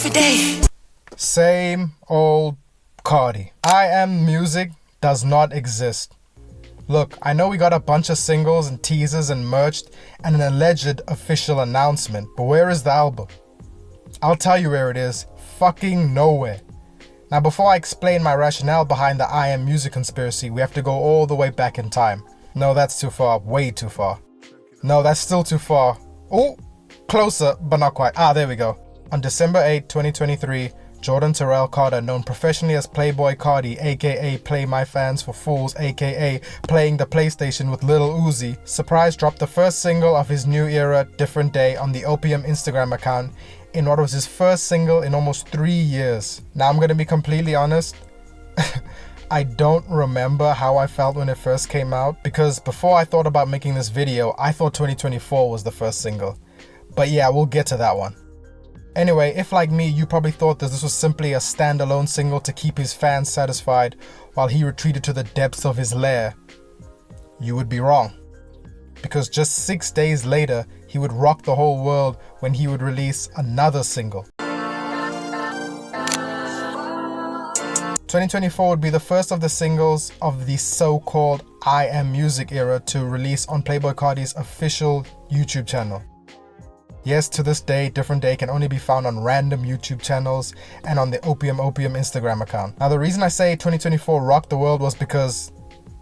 different day. Same old Cardi. I Am Music does not exist. Look, I know we got a bunch of singles and teasers and merch and an alleged official announcement, but where is the album? I'll tell you where it is. Fucking nowhere. Now, before I explain my rationale behind the I Am Music conspiracy, we have to go all the way back in time. No, that's too far. Way too far. No, that's still too far. Oh, closer, but not quite. There we go. On December 8, 2023, Jordan Terrell Carter, known professionally as Playboy Cardi, aka Play My Fans for Fools, aka Playing the PlayStation with Lil Uzi, surprise dropped the first single of his new era, Different Day, on the Opium Instagram account in what was his first single in almost 3 years. Now, I'm gonna be completely honest. I don't remember how I felt when it first came out, because before I thought about making this video, I thought 2024 was the first single. But yeah, we'll get to that one. Anyway, if like me, you probably thought that this was simply a standalone single to keep his fans satisfied while he retreated to the depths of his lair, you would be wrong. Because just 6 days later, he would rock the whole world when he would release another single. 2024 would be the first of the singles of the so-called I Am Music era to release on Playboy Cardi's official YouTube channel. Yes, to this day, Different Day can only be found on random YouTube channels and on the Opium Instagram account. Now, the reason I say 2024 rocked the world was because,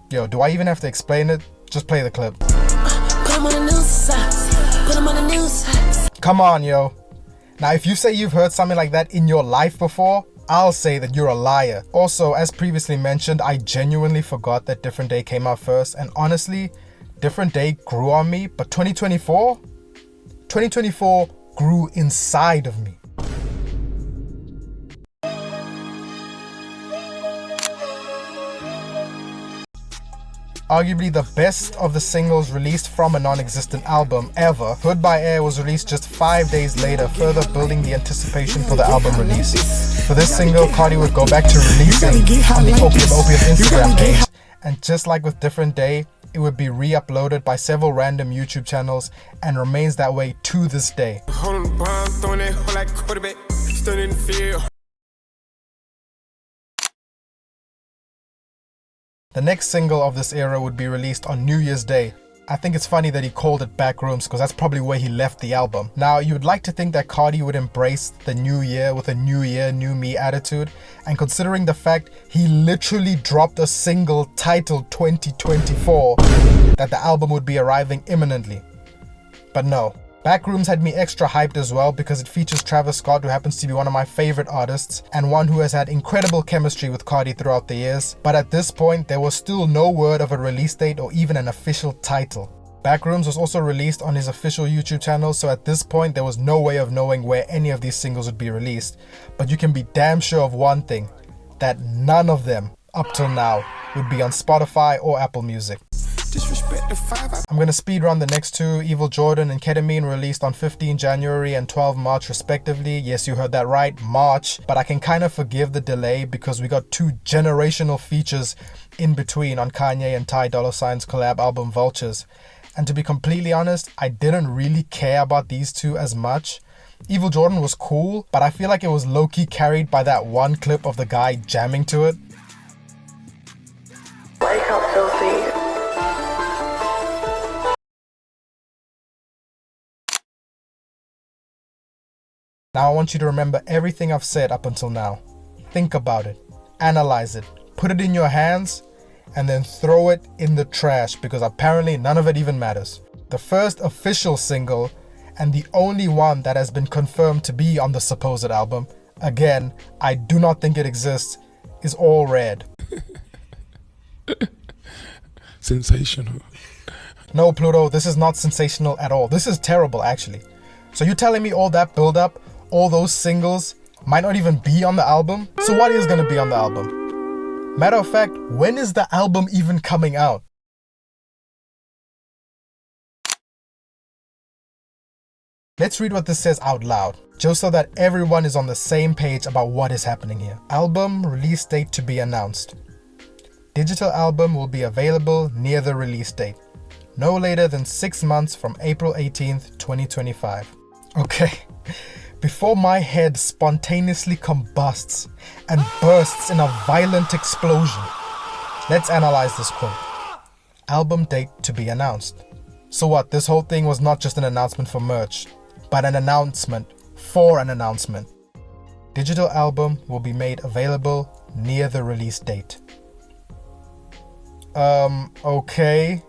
yo, do I even have to explain it? Just play the clip. Come on, yo. Now, if you say you've heard something like that in your life before, I'll say that you're a liar. Also, as previously mentioned, I genuinely forgot that Different Day came out first, and honestly, Different Day grew on me, but 2024 grew inside of me. Arguably the best of the singles released from a non-existent album ever, Hood by Air was released just 5 days later, further building the anticipation for the album release. For this single, Cardi would go back to releasing on the Opium Instagram page, and just like with Different Day, it would be re-uploaded by several random YouTube channels and remains that way to this day. The next single of this era would be released on New Year's Day. I think it's funny that he called it Backrooms because that's probably where he left the album. Now, you would like to think that Cardi would embrace the new year with a new year, new me attitude, and considering the fact he literally dropped a single titled 2024, that the album would be arriving imminently. But no. Backrooms had me extra hyped as well because it features Travis Scott, who happens to be one of my favorite artists and one who has had incredible chemistry with Cardi throughout the years. But at this point, there was still no word of a release date or even an official title. Backrooms was also released on his official YouTube channel, so at this point, there was no way of knowing where any of these singles would be released. But you can be damn sure of one thing, that none of them, up till now, would be on Spotify or Apple Music. I'm gonna speedrun the next two. Evil Jordan and Ketamine released on 15 January and 12 March respectively. Yes, you heard that right, March. But I can kind of forgive the delay because we got two generational features in between on Kanye and Ty Dolla $ign's collab album Vultures. And to be completely honest, I didn't really care about these two as much. Evil Jordan was cool, but I feel like it was low-key carried by that one clip of the guy jamming to it. Wake up, filthy. Now I want you to remember everything I've said up until now. Think about it, analyze it, put it in your hands, and then throw it in the trash because apparently none of it even matters. The first official single, and the only one that has been confirmed to be on the supposed album, again, I do not think it exists, is All Red. Sensational. No, Pluto, this is not sensational at all. This is terrible, actually. So you're telling me all that build-up, all those singles, might not even be on the album? So what is gonna be on the album? Matter of fact, when is the album even coming out? Let's read what this says out loud, just so that everyone is on the same page about what is happening here. Album release date to be announced. Digital album will be available near the release date, no later than 6 months from April 18th, 2025. Okay, before my head spontaneously combusts and bursts in a violent explosion. Let's analyze this quote. Album date to be announced. So what, this whole thing was not just an announcement for merch, but an announcement for an announcement. Digital album will be made available near the release date. Okay.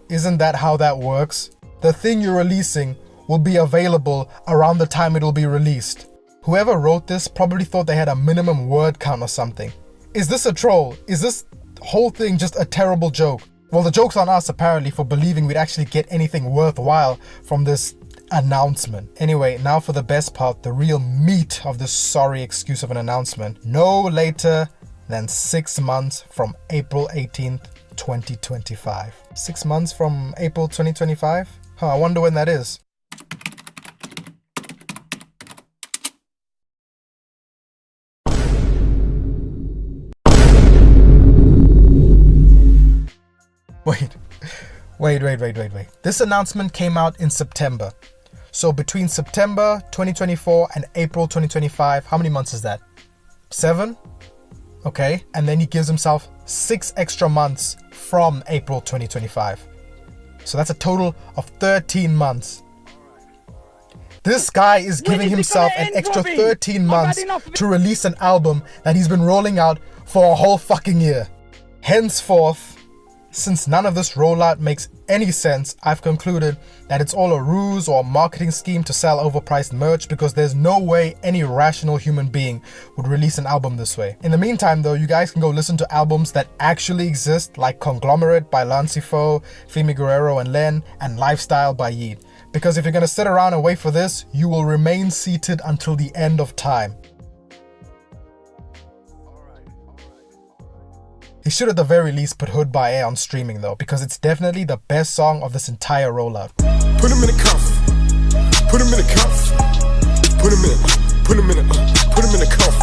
Isn't that how that works? The thing you're releasing will be available around the time it will be released. Whoever wrote this probably thought they had a minimum word count or something. Is this a troll? Is this whole thing just a terrible joke? Well, the joke's on us apparently for believing we'd actually get anything worthwhile from this announcement. Anyway, now for the best part, the real meat of this sorry excuse of an announcement. No later than 6 months from April 18th, 2025. 6 months from April 2025? I wonder when that is. Wait. This announcement came out in September. So between September 2024 and April 2025, how many months is that? 7? Okay. And then he gives himself 6 extra months from April 2025. So that's a total of 13 months. This guy is giving himself an extra 13 months to release an album that he's been rolling out for a whole fucking year. Henceforth, since none of this rollout makes any sense, I've concluded that it's all a ruse or a marketing scheme to sell overpriced merch, because there's no way any rational human being would release an album this way. In the meantime though, you guys can go listen to albums that actually exist, like Conglomerate by Lancifo, Fimi Guerrero and Len, and Lifestyle by Yeet. Because if you're gonna sit around and wait for this, you will remain seated until the end of time. He should at the very least put Hood by Air on streaming though, because it's definitely the best song of this entire rollout. Put him in the cuff. Put him in the cuff. Put him in the cuff.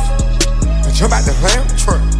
Now jump out the lamb truck.